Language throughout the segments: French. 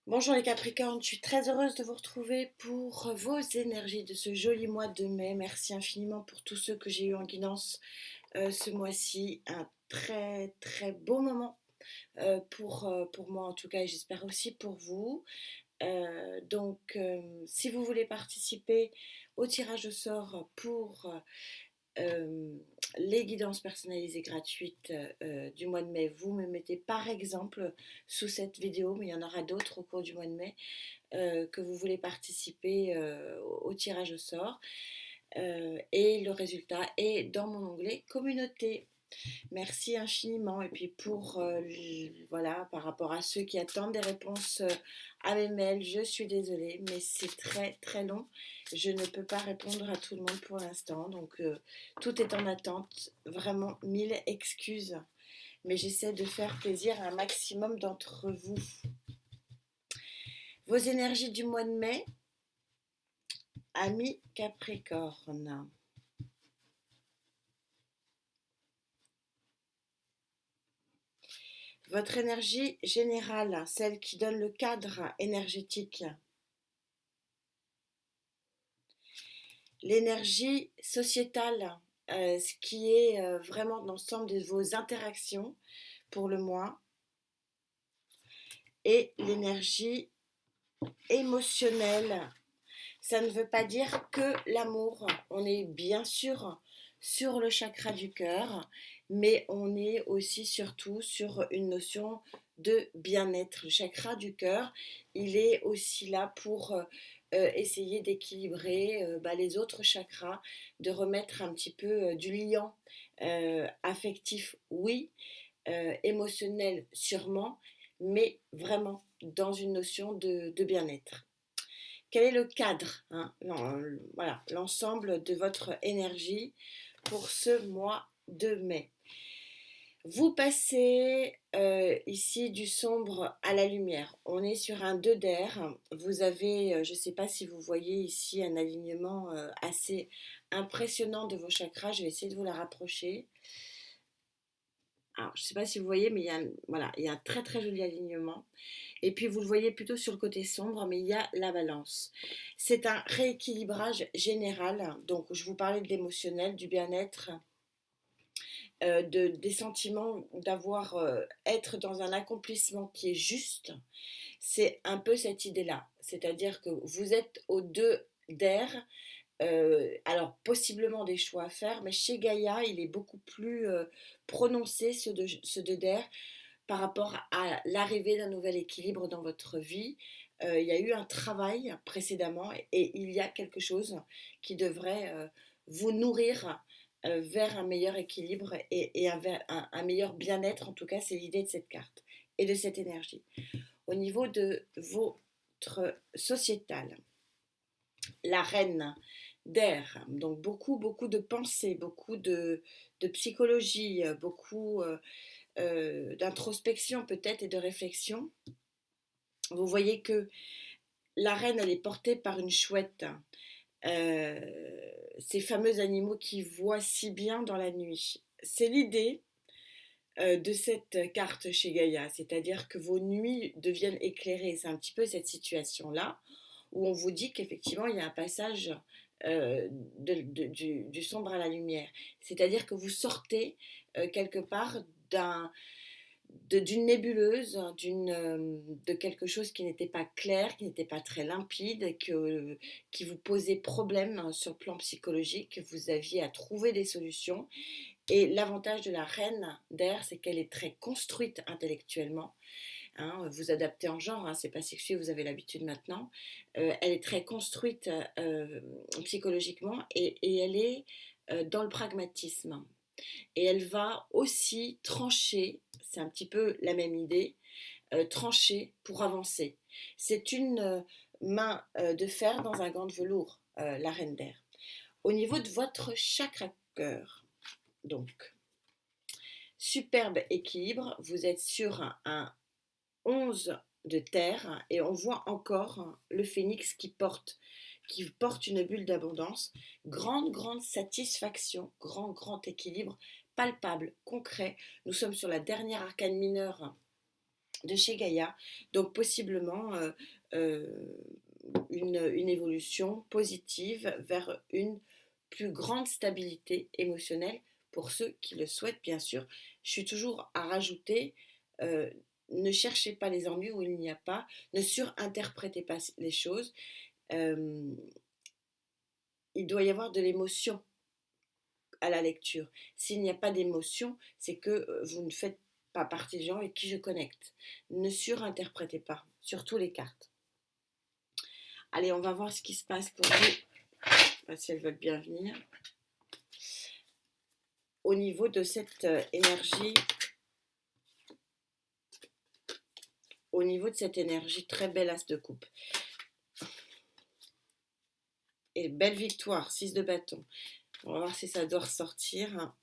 Bonjour les Capricornes, je suis très heureuse de vous retrouver pour vos énergies de ce joli mois de mai. Merci infiniment pour tous ceux que j'ai eu en guidance ce mois-ci. Un très très beau moment pour moi en tout cas et j'espère aussi pour vous. Si vous voulez participer au tirage au sort pour euh, les guidances personnalisées gratuites du mois de mai, vous me mettez par exemple sous cette vidéo, mais il y en aura d'autres au cours du mois de mai, que vous voulez participer au tirage au sort. Et le résultat est dans mon onglet communauté. Merci infiniment. Et puis voilà, par rapport à ceux qui attendent des réponses à mes mails, je suis désolée, mais c'est très très long. Je ne peux pas répondre à tout le monde pour l'instant. Tout est en attente. Vraiment, mille excuses. Mais j'essaie de faire plaisir à un maximum d'entre vous. Vos énergies du mois de mai, amis Capricorne. Votre énergie générale, celle qui donne le cadre énergétique. L'énergie sociétale, ce qui est vraiment l'ensemble de vos interactions pour le mois. Et l'énergie émotionnelle. Ça ne veut pas dire que l'amour. On est bien sûr sur le chakra du cœur, mais on est aussi surtout sur une notion de bien-être. Le chakra du cœur, il est aussi là pour essayer d'équilibrer les autres chakras, de remettre un petit peu du liant affectif, oui, émotionnel sûrement, mais vraiment dans une notion de bien-être. Quel est le cadre, hein, voilà, l'ensemble de votre énergie pour ce mois de mai? Vous passez ici du sombre à la lumière. On est sur un 2 d'air. Vous avez, je ne sais pas si vous voyez ici un alignement assez impressionnant de vos chakras. Je vais essayer de vous la rapprocher. Alors, je ne sais pas si vous voyez, mais voilà, il y a un très très joli alignement. Et puis vous le voyez plutôt sur le côté sombre, mais il y a la balance. C'est un rééquilibrage général. Donc je vous parlais de l'émotionnel, du bien-être, des sentiments, d'avoir être dans un accomplissement qui est juste. C'est un peu cette idée-là. C'est-à-dire que vous êtes aux deux d'air. Alors possiblement des choix à faire, mais chez Gaïa, il est beaucoup plus prononcé ce de d'air par rapport à l'arrivée d'un nouvel équilibre dans votre vie. Il y a eu un travail précédemment et il y a quelque chose qui devrait vous nourrir vers un meilleur équilibre et un meilleur bien-être. En tout cas, c'est l'idée de cette carte et de cette énergie. Au niveau de votre sociétal, la reine d'air, donc beaucoup de pensées, beaucoup de psychologie, beaucoup d'introspection peut-être et de réflexion. Vous voyez que la reine, elle est portée par une chouette. Ces fameux animaux qui voient si bien dans la nuit. C'est l'idée de cette carte chez Gaïa, c'est-à-dire que vos nuits deviennent éclairées. C'est un petit peu cette situation-là où on vous dit qu'effectivement il y a un passage du sombre à la lumière. C'est-à-dire que vous sortez quelque part d'une nébuleuse, de quelque chose qui n'était pas clair, qui n'était pas très limpide, qui vous posait problème sur le plan psychologique, que vous aviez à trouver des solutions. Et l'avantage de la reine d'air, c'est qu'elle est très construite intellectuellement. Hein, vous adaptez en genre, hein, c'est pas sexué, vous avez l'habitude maintenant. Elle est très construite psychologiquement et elle est dans le pragmatisme. Et elle va aussi trancher, c'est un petit peu la même idée, trancher pour avancer. C'est une main de fer dans un gant de velours, la reine d'air. Au niveau de votre chakra cœur, donc, superbe équilibre, vous êtes sur un 11 de terre et on voit encore le phénix qui porte une bulle d'abondance. Grande satisfaction, grand équilibre, palpable, concret. Nous sommes sur la dernière arcane mineure de chez Gaïa, donc possiblement une évolution positive vers une plus grande stabilité émotionnelle pour ceux qui le souhaitent, bien sûr. Je suis toujours à rajouter, euh, ne cherchez pas les ennuis où il n'y a pas, ne surinterprétez pas les choses. Euh, il doit y avoir de l'émotion à la lecture. S'il n'y a pas d'émotion, c'est que vous ne faites pas partie des gens avec qui je connecte. Ne surinterprétez pas, surtout les cartes. Allez, on va voir ce qui se passe pour vous, si elles veulent bien venir. Au niveau de cette énergie, très belle as de coupe. Et belle victoire, 6 de bâton. On va voir si ça doit ressortir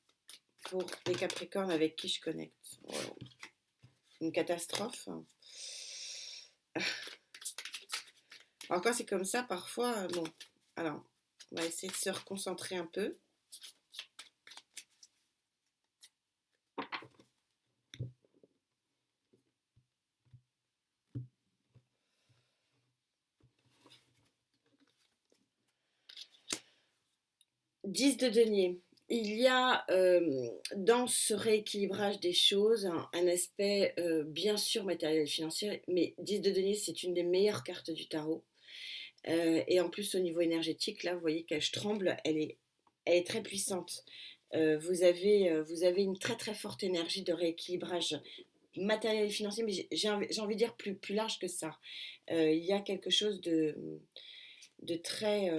pour les Capricornes avec qui je connecte. Oh, une catastrophe. Alors quand c'est comme ça, parfois, bon, alors, on va essayer de se reconcentrer un peu. Dix de denier. Il y a dans ce rééquilibrage des choses un aspect bien sûr matériel et financier, mais 10 de denier, c'est une des meilleures cartes du tarot. Et en plus, au niveau énergétique, là, vous voyez qu'elle tremble, elle est très puissante. Vous avez une très très forte énergie de rééquilibrage matériel et financier, mais j'ai envie de dire plus large que ça. Il y a quelque chose de très...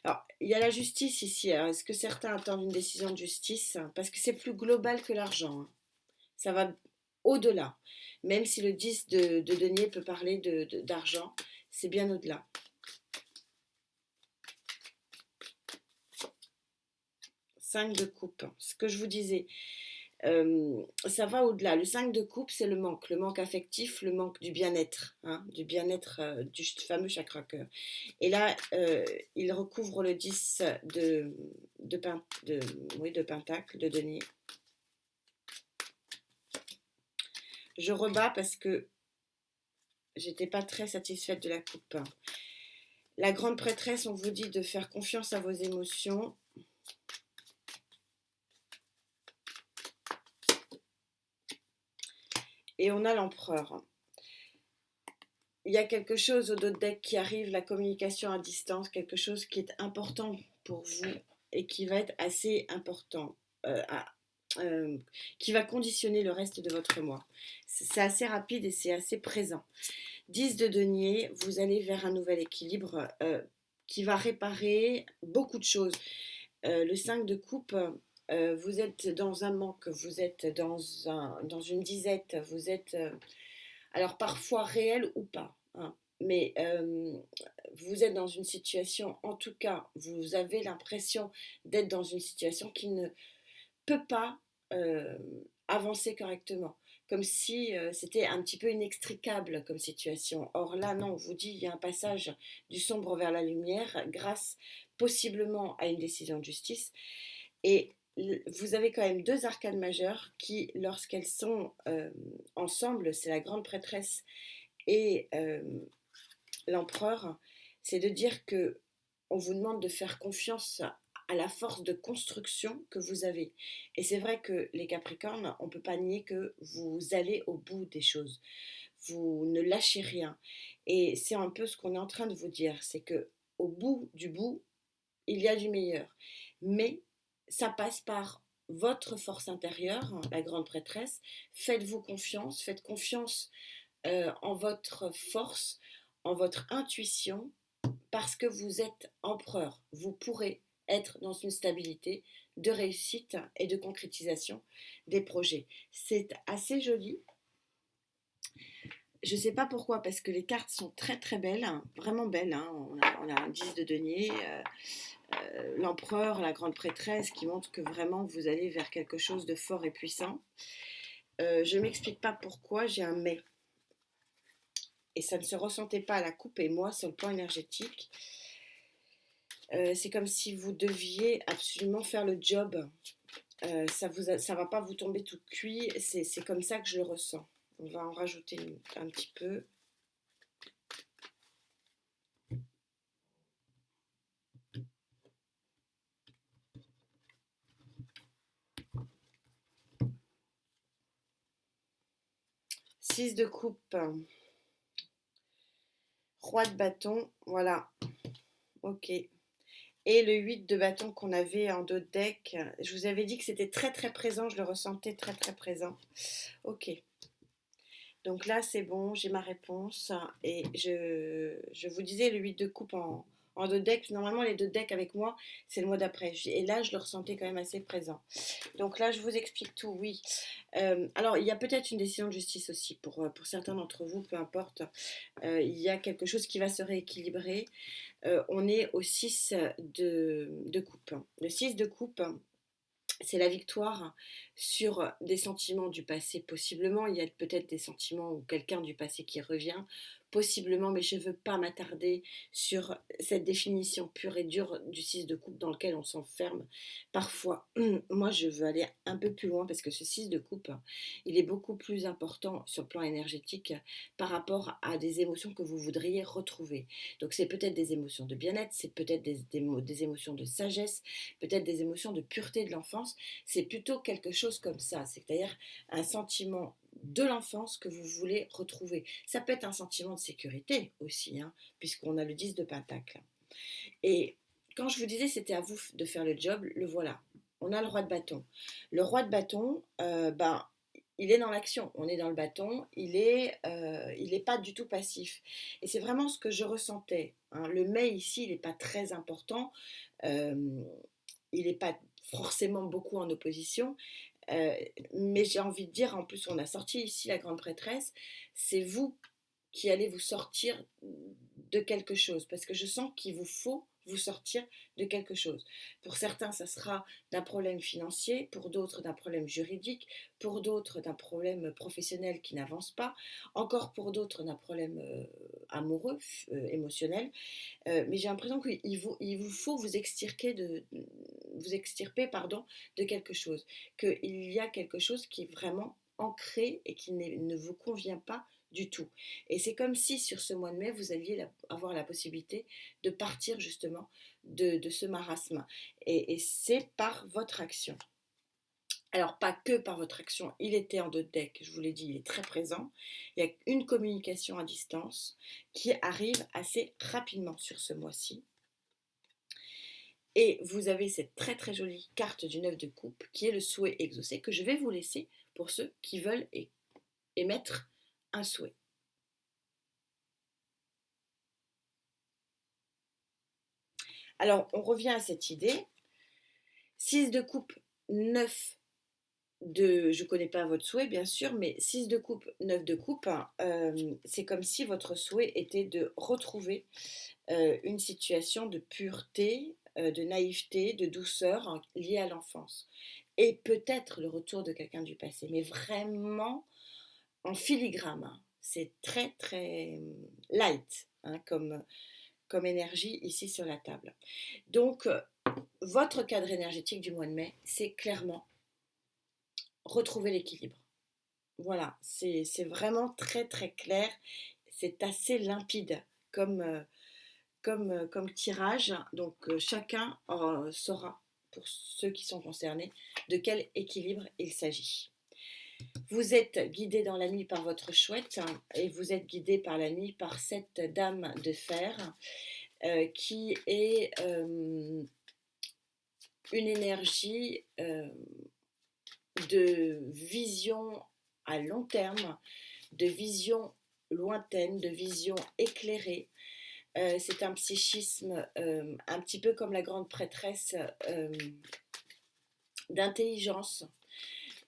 Alors, il y a la justice ici. Alors, est-ce que certains attendent une décision de justice? Parce que c'est plus global que l'argent. Ça va au-delà. Même si le 10 de denier peut parler d'argent, c'est bien au-delà. Cinq de coupe. Ce que je vous disais, ça va au-delà. Le 5 de coupe, c'est le manque affectif, le manque du bien-être, du bien-être du fameux chakra cœur. Et là, il recouvre le 10 de pentacle, de denier. Je rebats parce que j'étais pas très satisfaite de la coupe. La grande prêtresse, on vous dit de faire confiance à vos émotions. Et on a l'empereur. Il y a quelque chose au dos de deck qui arrive, la communication à distance, quelque chose qui est important pour vous et qui va être assez important, qui va conditionner le reste de votre mois. C'est assez rapide et c'est assez présent. 10 de denier, vous allez vers un nouvel équilibre qui va réparer beaucoup de choses. Le 5 de coupe, vous êtes dans un manque, vous êtes dans une disette, vous êtes alors parfois réel ou pas, mais vous êtes dans une situation, en tout cas, vous avez l'impression d'être dans une situation qui ne peut pas avancer correctement, comme si c'était un petit peu inextricable comme situation. Or là, non, on vous dit, il y a un passage du sombre vers la lumière grâce possiblement à une décision de justice. Et vous avez quand même deux arcanes majeures qui, lorsqu'elles sont ensemble, c'est la grande prêtresse et l'empereur, c'est de dire que on vous demande de faire confiance à la force de construction que vous avez. Et c'est vrai que les Capricornes, on ne peut pas nier que vous allez au bout des choses. Vous ne lâchez rien. Et c'est un peu ce qu'on est en train de vous dire, c'est que au bout du bout, il y a du meilleur. Mais ça passe par votre force intérieure, la grande prêtresse. Faites-vous confiance, faites confiance en votre force, en votre intuition, parce que vous êtes empereur. Vous pourrez être dans une stabilité de réussite et de concrétisation des projets. C'est assez joli. Je ne sais pas pourquoi, parce que les cartes sont très très belles, vraiment belles. On a un 10 de denier, l'empereur, la grande prêtresse, qui montre que vraiment vous allez vers quelque chose de fort et puissant. Je ne m'explique pas pourquoi j'ai un mais. Et ça ne se ressentait pas à la coupe et moi sur le plan énergétique. C'est comme si vous deviez absolument faire le job. Ça va pas vous tomber tout cuit. C'est comme ça que je le ressens. On va en rajouter un petit peu. Six de coupe. Roi de bâton. Voilà. Ok. Et le 8 de bâton qu'on avait en dos de deck. Je vous avais dit que c'était très très présent. Je le ressentais très très présent. Ok. Donc là, c'est bon, j'ai ma réponse. Et je vous disais, le 8 de coupe en deux decks. Normalement, les deux decks avec moi, c'est le mois d'après. Et là, je le ressentais quand même assez présent. Donc là, je vous explique tout, oui. Alors, il y a peut-être une décision de justice aussi pour certains d'entre vous, peu importe. Il y a quelque chose qui va se rééquilibrer. On est au 6 de coupe. Le 6 de coupe, c'est la victoire sur des sentiments du passé. Possiblement, il y a peut-être des sentiments ou quelqu'un du passé qui revient. Possiblement, mais je ne veux pas m'attarder sur cette définition pure et dure du 6 de coupe dans lequel on s'enferme. Parfois, moi, je veux aller un peu plus loin parce que ce 6 de coupe, il est beaucoup plus important sur le plan énergétique par rapport à des émotions que vous voudriez retrouver. Donc, c'est peut-être des émotions de bien-être, c'est peut-être des émotions de sagesse, peut-être des émotions de pureté de l'enfance. C'est plutôt quelque chose comme ça, c'est-à-dire un sentiment de l'enfance que vous voulez retrouver. Ça peut être un sentiment de sécurité aussi, hein, puisqu'on a le 10 de pentacle. Et quand je vous disais c'était à vous de faire le job, le voilà. On a le roi de bâton. Le roi de bâton, il est dans l'action. On est dans le bâton. Il est pas du tout passif. Et c'est vraiment ce que je ressentais, hein. Le mais ici, il n'est pas très important. Euh, il n'est pas forcément beaucoup en opposition. Euh, mais j'ai envie de dire, en plus, on a sorti ici la grande prêtresse, c'est vous qui allez vous sortir de quelque chose, parce que je sens qu'il vous faut vous sortir de quelque chose. Pour certains, ça sera d'un problème financier, pour d'autres d'un problème juridique, pour d'autres d'un problème professionnel qui n'avance pas, encore pour d'autres d'un problème amoureux, émotionnel. Mais j'ai l'impression qu'il vous faut vous extirper pardon, de quelque chose, qu'il y a quelque chose qui est vraiment ancré et qui ne vous convient pas du tout. Et c'est comme si sur ce mois de mai, vous alliez avoir la possibilité de partir justement de ce marasme. Et c'est par votre action. Alors, pas que par votre action, il était en deux decks, je vous l'ai dit, il est très présent. Il y a une communication à distance qui arrive assez rapidement sur ce mois-ci. Et vous avez cette très très jolie carte du 9 de coupe qui est le souhait exaucé que je vais vous laisser pour ceux qui veulent émettre un souhait. Alors, on revient à cette idée. 6 de coupe, 9 je ne connais pas votre souhait bien sûr, mais 6 de coupe, 9 de coupe, c'est comme si votre souhait était de retrouver une situation de pureté, de naïveté, de douceur, hein, liée à l'enfance. Et peut-être le retour de quelqu'un du passé, mais vraiment en filigrane, hein. C'est très très light, hein, comme énergie ici sur la table. Donc, votre cadre énergétique du mois de mai, c'est clairement retrouver l'équilibre. Voilà, c'est vraiment très très clair, c'est assez limpide comme tirage, donc chacun saura, pour ceux qui sont concernés, de quel équilibre il s'agit. Vous êtes guidé dans la nuit par votre chouette, hein, et vous êtes guidé par la nuit par cette dame de fer qui est une énergie de vision à long terme, de vision lointaine, de vision éclairée. C'est un psychisme un petit peu comme la grande prêtresse d'intelligence.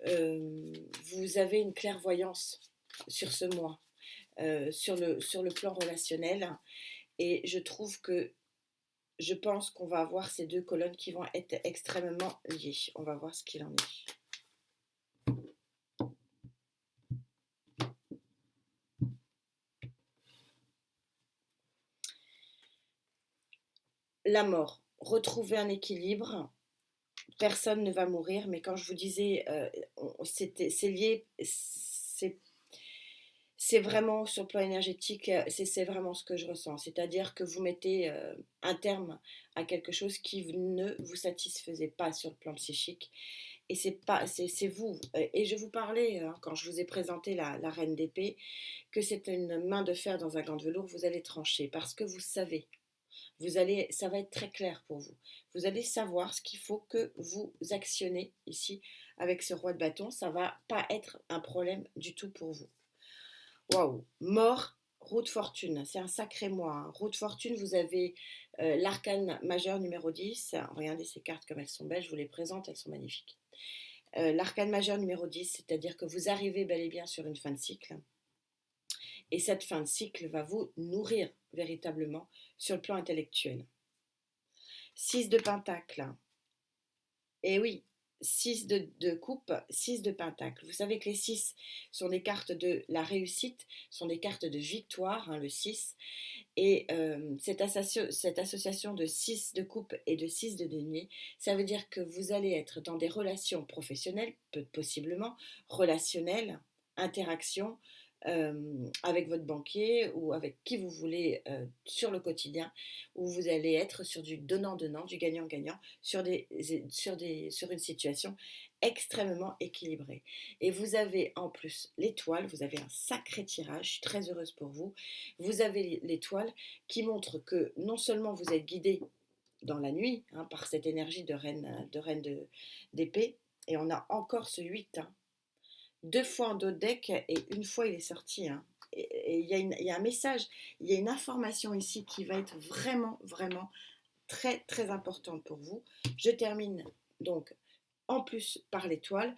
Vous avez une clairvoyance sur ce mois, sur le plan relationnel. Et je pense qu'on va avoir ces deux colonnes qui vont être extrêmement liées. On va voir ce qu'il en est. La mort. retrouver un équilibre. Personne ne va mourir, mais quand je vous disais, c'est lié, c'est vraiment sur le plan énergétique, c'est vraiment ce que je ressens. C'est-à-dire que vous mettez un terme à quelque chose qui ne vous satisfaisait pas sur le plan psychique. Et c'est pas, c'est vous. Et je vous parlais, quand je vous ai présenté la reine d'épée, que c'est une main de fer dans un gant de velours, vous allez trancher parce que vous savez. Ça va être très clair pour vous. Vous allez savoir ce qu'il faut que vous actionnez ici avec ce roi de bâton. Ça va pas être un problème du tout pour vous. Waouh, mort, roue de fortune, c'est un sacré mois, hein. Roue de fortune, vous avez l'arcane majeur numéro 10. Regardez ces cartes comme elles sont belles, je vous les présente, elles sont magnifiques. L'arcane majeur numéro 10, c'est-à-dire que vous arrivez bel et bien sur une fin de cycle. Et cette fin de cycle va vous nourrir véritablement sur le plan intellectuel. 6 de pentacle. Et oui, 6 de coupe, 6 de pentacle. Vous savez que les 6 sont des cartes de la réussite, sont des cartes de victoire, hein, le 6. Et cette association de 6 de coupe et de 6 de denier, ça veut dire que vous allez être dans des relations professionnelles, possiblement, relationnelles, interactions, avec votre banquier ou avec qui vous voulez sur le quotidien, où vous allez être sur du donnant-donnant, du gagnant-gagnant, sur une situation extrêmement équilibrée. Et vous avez en plus l'étoile, vous avez un sacré tirage, je suis très heureuse pour vous. Vous avez l'étoile qui montre que non seulement vous êtes guidé dans la nuit, hein, par cette énergie d'épée, et on a encore ce 8, hein, 2 fois en dos de deck et une fois il est sorti, hein. Et il y a un message, il y a une information ici qui va être vraiment, vraiment très, très importante pour vous. Je termine donc en plus par l'étoile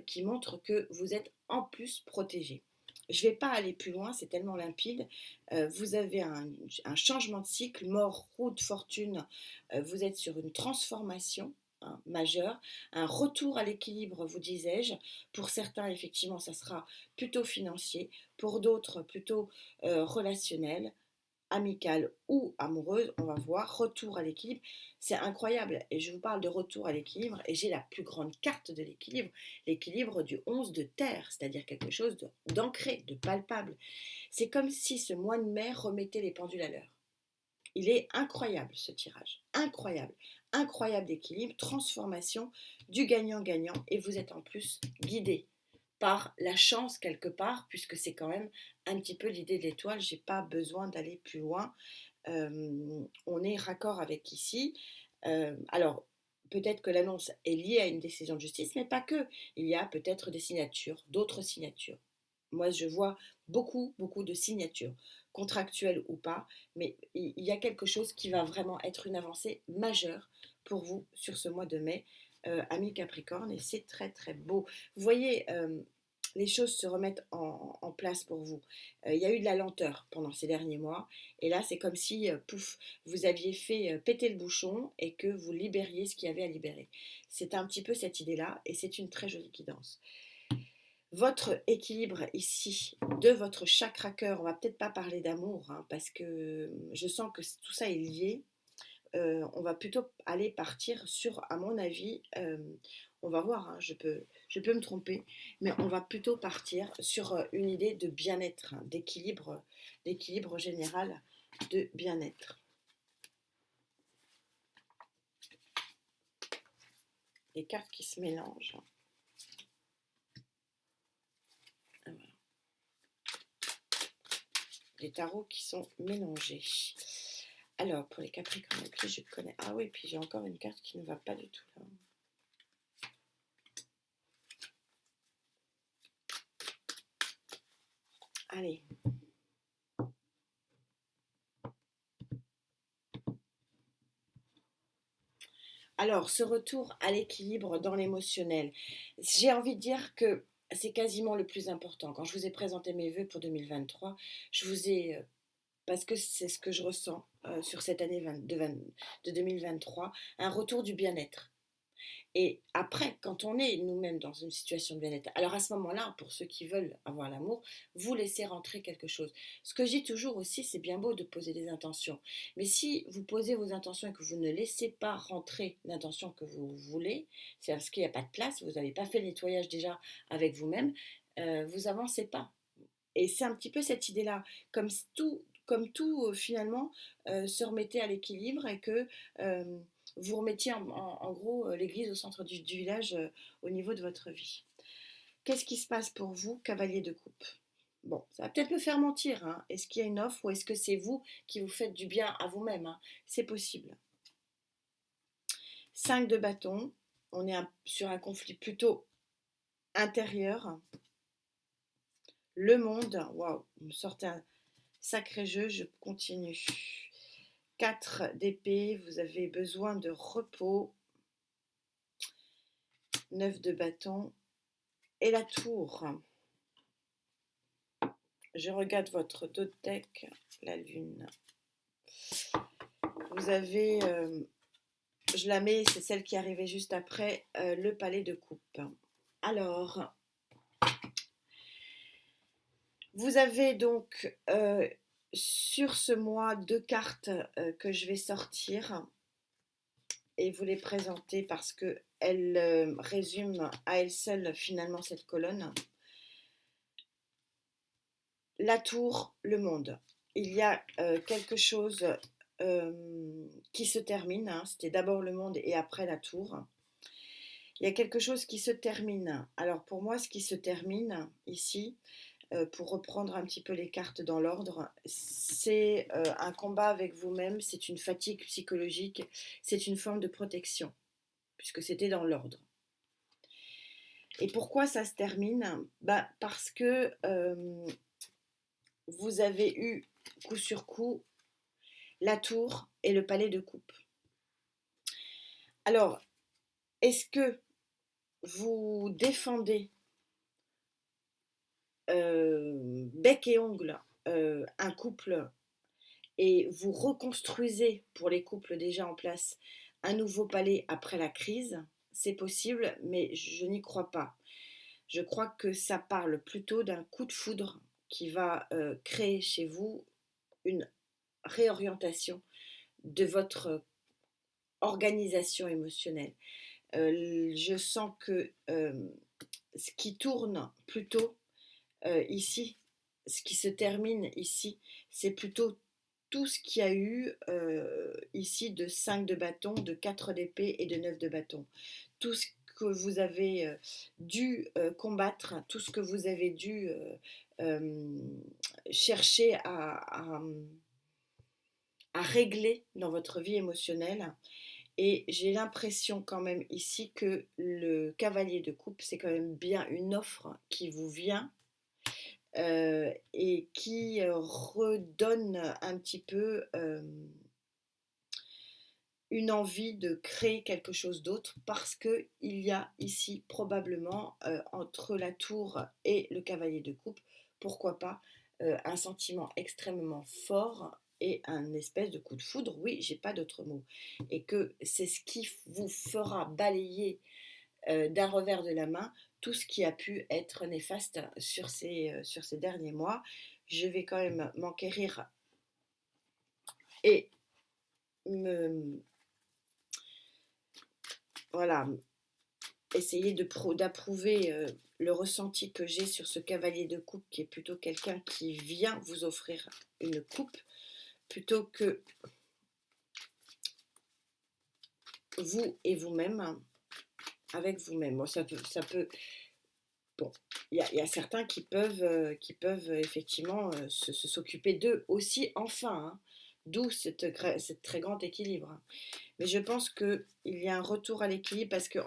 qui montre que vous êtes en plus protégé. Je ne vais pas aller plus loin, c'est tellement limpide. Vous avez un changement de cycle, mort, roue de fortune, vous êtes sur une transformation, hein, majeure, un retour à l'équilibre, vous disais-je. Pour certains, effectivement, ça sera plutôt financier, pour d'autres, plutôt relationnel, amicale ou amoureuse, on va voir, retour à l'équilibre, c'est incroyable. Et je vous parle de retour à l'équilibre, et j'ai la plus grande carte de l'équilibre, l'équilibre du 11 de terre, c'est-à-dire quelque chose d'ancré, de palpable. C'est comme si ce mois de mai remettait les pendules à l'heure. Il est incroyable ce tirage, incroyable, incroyable d'équilibre, transformation, du gagnant-gagnant, et vous êtes en plus guidé par la chance quelque part, puisque c'est quand même un petit peu l'idée de l'étoile, j'ai pas besoin d'aller plus loin. On est raccord avec ici. Alors, peut-être que l'annonce est liée à une décision de justice, mais pas que. Il y a peut-être des signatures, d'autres signatures. Moi, je vois beaucoup, beaucoup de signatures, contractuelles ou pas, mais il y a quelque chose qui va vraiment être une avancée majeure pour vous sur ce mois de mai, amis Capricorne, et c'est très, très beau. Vous voyez, les choses se remettent en place pour vous. Il y a eu de la lenteur pendant ces derniers mois, et là, c'est comme si, pouf, vous aviez fait péter le bouchon et que vous libériez ce qu'il y avait à libérer. C'est un petit peu cette idée-là, et c'est une très jolie guidance. Votre équilibre ici de votre chakra cœur, on va peut-être pas parler d'amour, hein, parce que je sens que tout ça est lié. On va plutôt aller partir sur, à mon avis, on va voir, hein, je peux me tromper, mais on va plutôt partir sur une idée de bien-être, hein, d'équilibre général, de bien-être. Les cartes qui se mélangent. Voilà. Les tarots qui sont mélangés. Alors, pour les Capricornes, qui je connais. Ah oui, puis j'ai encore une carte qui ne va pas du tout là. Allez. Alors, ce retour à l'équilibre dans l'émotionnel, j'ai envie de dire que c'est quasiment le plus important. Quand je vous ai présenté mes vœux pour 2023, je vous ai, parce que c'est ce que je ressens sur cette année de 2023, un retour du bien-être. Et après, quand on est nous-mêmes dans une situation de bien-être, alors à ce moment-là, pour ceux qui veulent avoir l'amour, vous laissez rentrer quelque chose. Ce que je dis toujours aussi, c'est bien beau de poser des intentions. Mais si vous posez vos intentions et que vous ne laissez pas rentrer l'intention que vous voulez, c'est parce qu'il n'y a pas de place, vous n'avez pas fait le nettoyage déjà avec vous-même, vous avancez pas. Et c'est un petit peu cette idée-là, comme tout finalement se remettait à l'équilibre et que euh, vous remettiez en gros l'église au centre du village au niveau de votre vie. Qu'est-ce qui se passe pour vous, cavalier de coupe? Bon, ça va peut-être me faire mentir, hein. Est-ce qu'il y a une offre ou est-ce que c'est vous qui vous faites du bien à vous-même, hein? C'est possible. 5 de bâton, on est sur un conflit plutôt intérieur. Le monde, waouh, vous me sortez un sacré jeu, je continue. 4 d'épée, vous avez besoin de repos. 9 de bâton. Et la tour. Je regarde votre dos de deck, la lune. Vous avez, je la mets, c'est celle qui arrivait juste après, le palais de coupe. Alors, vous avez donc sur ce mois 2 cartes que je vais sortir et vous les présenter parce qu'elles résument à elles seules finalement cette colonne. La tour, le monde. Il y a quelque chose qui se termine, hein. C'était d'abord le monde et après la tour. Il y a quelque chose qui se termine. Alors pour moi, ce qui se termine ici, pour reprendre un petit peu les cartes dans l'ordre, c'est un combat avec vous-même, c'est une fatigue psychologique, c'est une forme de protection, puisque c'était dans l'ordre. Et pourquoi ça se termine? Parce que vous avez eu coup sur coup la tour et le palais de coupe. Alors, est-ce que vous défendez bec et ongle un couple et vous reconstruisez pour les couples déjà en place un nouveau palais après la crise? C'est possible, mais je n'y crois pas. Je crois que ça parle plutôt d'un coup de foudre qui va créer chez vous une réorientation de votre organisation émotionnelle. Je sens que ce qui tourne plutôt ici, ce qui se termine ici, c'est plutôt tout ce qu'il y a eu ici de 5 de bâton, de 4 d'épée et de 9 de bâton. Tout ce que vous avez dû combattre, tout ce que vous avez dû chercher à régler dans votre vie émotionnelle. Et j'ai l'impression quand même ici que le cavalier de coupe, c'est quand même bien une offre qui vous vient et qui redonne un petit peu une envie de créer quelque chose d'autre parce qu'il y a ici probablement entre la tour et le cavalier de coupe, pourquoi pas, un sentiment extrêmement fort et un espèce de coup de foudre, oui, j'ai pas d'autre mot. Et que c'est ce qui vous fera balayer d'un revers de la main tout ce qui a pu être néfaste sur ces derniers mois. Je vais quand même m'enquérir et voilà, essayer d'approuver le ressenti que j'ai sur ce cavalier de coupe qui est plutôt quelqu'un qui vient vous offrir une coupe plutôt que vous et vous-même avec vous-même. Bon, bon, y a certains qui peuvent effectivement s'occuper d'eux aussi, enfin, hein, d'où cette très grand équilibre. Hein. Mais je pense qu'il y a un retour à l'équilibre parce que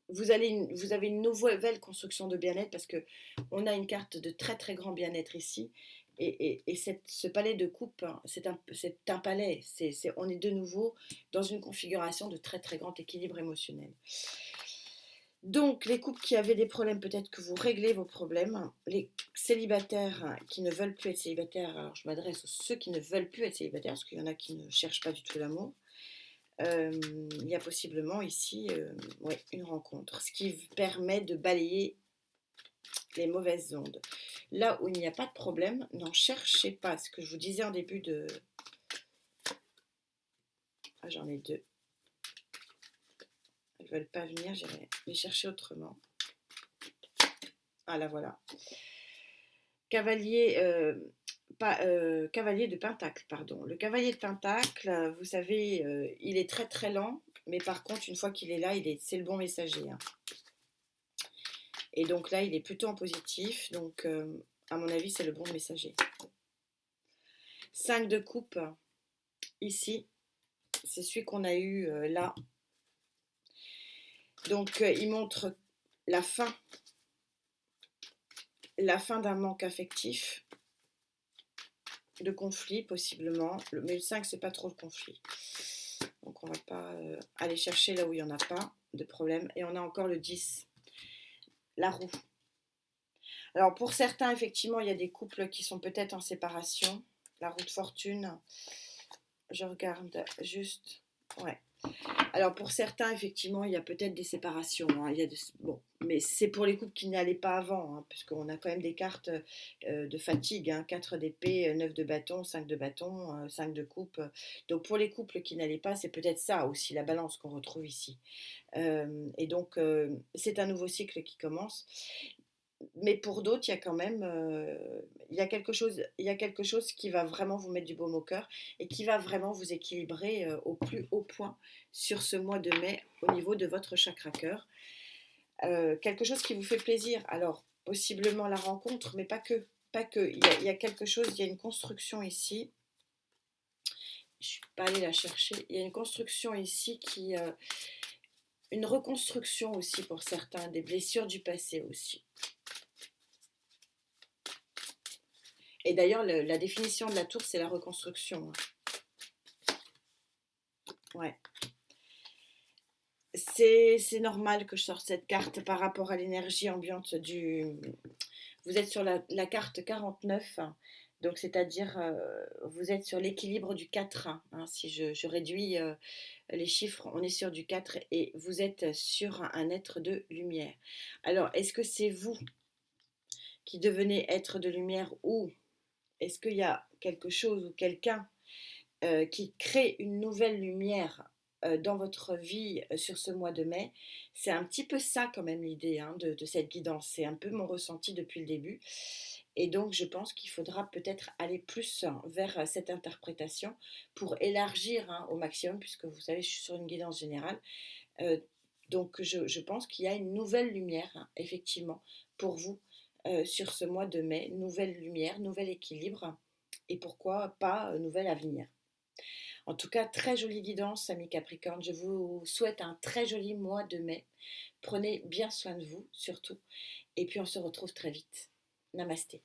vous avez une nouvelle construction de bien-être parce qu'on a une carte de très très grand bien-être ici. Et ce palais de coupe, hein, c'est un palais. On est de nouveau dans une configuration de très très grand équilibre émotionnel. Donc, les couples qui avaient des problèmes, peut-être que vous réglez vos problèmes. Les célibataires qui ne veulent plus être célibataires, alors je m'adresse à ceux qui ne veulent plus être célibataires, parce qu'il y en a qui ne cherchent pas du tout l'amour. il y a possiblement ici ouais, une rencontre, ce qui permet de balayer les mauvaises ondes. Là où il n'y a pas de problème, n'en cherchez pas. Ce que je vous disais en début de... Ah, j'en ai deux. Elles ne veulent pas venir, j'irai les chercher autrement. Ah là voilà. Cavalier, cavalier de Pentacle, pardon. Le cavalier de Pentacle, vous savez, il est très très lent, mais par contre, une fois qu'il est là, c'est le bon messager. Hein. Et donc là, il est plutôt en positif, donc à mon avis, c'est le bon messager. 5 de coupe, ici, c'est celui qu'on a eu là. Donc, il montre la fin d'un manque affectif, de conflit possiblement, mais le 5 c'est pas trop le conflit, donc on va pas aller chercher là où il n'y en a pas de problème. Et on a encore le 10, la roue. Alors pour certains effectivement il y a des couples qui sont peut-être en séparation, la roue de fortune, je regarde juste, ouais. Alors pour certains, effectivement, il y a peut-être des séparations. Hein. Bon, mais c'est pour les couples qui n'allaient pas avant, hein, puisqu'on a quand même des cartes de fatigue, hein, 4 d'épée, 9 de bâton, 5 de bâton, 5 de coupe. Donc pour les couples qui n'allaient pas, c'est peut-être ça aussi, la balance qu'on retrouve ici. Et donc c'est un nouveau cycle qui commence. Mais pour d'autres, il y a quand même il y a quelque chose qui va vraiment vous mettre du baume au cœur et qui va vraiment vous équilibrer au plus haut point sur ce mois de mai au niveau de votre chakra cœur. Quelque chose qui vous fait plaisir. Alors, possiblement la rencontre, mais pas que. Pas que. Il y a quelque chose, il y a une construction ici. Je ne suis pas allée la chercher. Il y a une construction ici qui... une reconstruction aussi pour certains, des blessures du passé aussi. Et d'ailleurs, la définition de la tour, c'est la reconstruction. Ouais. C'est normal que je sorte cette carte par rapport à l'énergie ambiante du... Vous êtes sur la carte 49, donc c'est-à-dire vous êtes sur l'équilibre du 4. Hein, si je réduis les chiffres, on est sur du 4 et vous êtes sur un être de lumière. Alors, est-ce que c'est vous qui devenez être de lumière ou est-ce qu'il y a quelque chose ou quelqu'un qui crée une nouvelle lumière dans votre vie sur ce mois de mai? C'est un petit peu ça quand même l'idée hein, de cette guidance. C'est un peu mon ressenti depuis le début. Et donc je pense qu'il faudra peut-être aller plus vers cette interprétation pour élargir hein, au maximum, puisque vous savez, je suis sur une guidance générale. Euh, donc je pense qu'il y a une nouvelle lumière, hein, effectivement, pour vous sur ce mois de mai. Nouvelle lumière, nouvel équilibre et pourquoi pas nouvel avenir. En tout cas, très jolie guidance, amis Capricorne. Je vous souhaite un très joli mois de mai. Prenez bien soin de vous, surtout. Et puis, on se retrouve très vite. Namasté.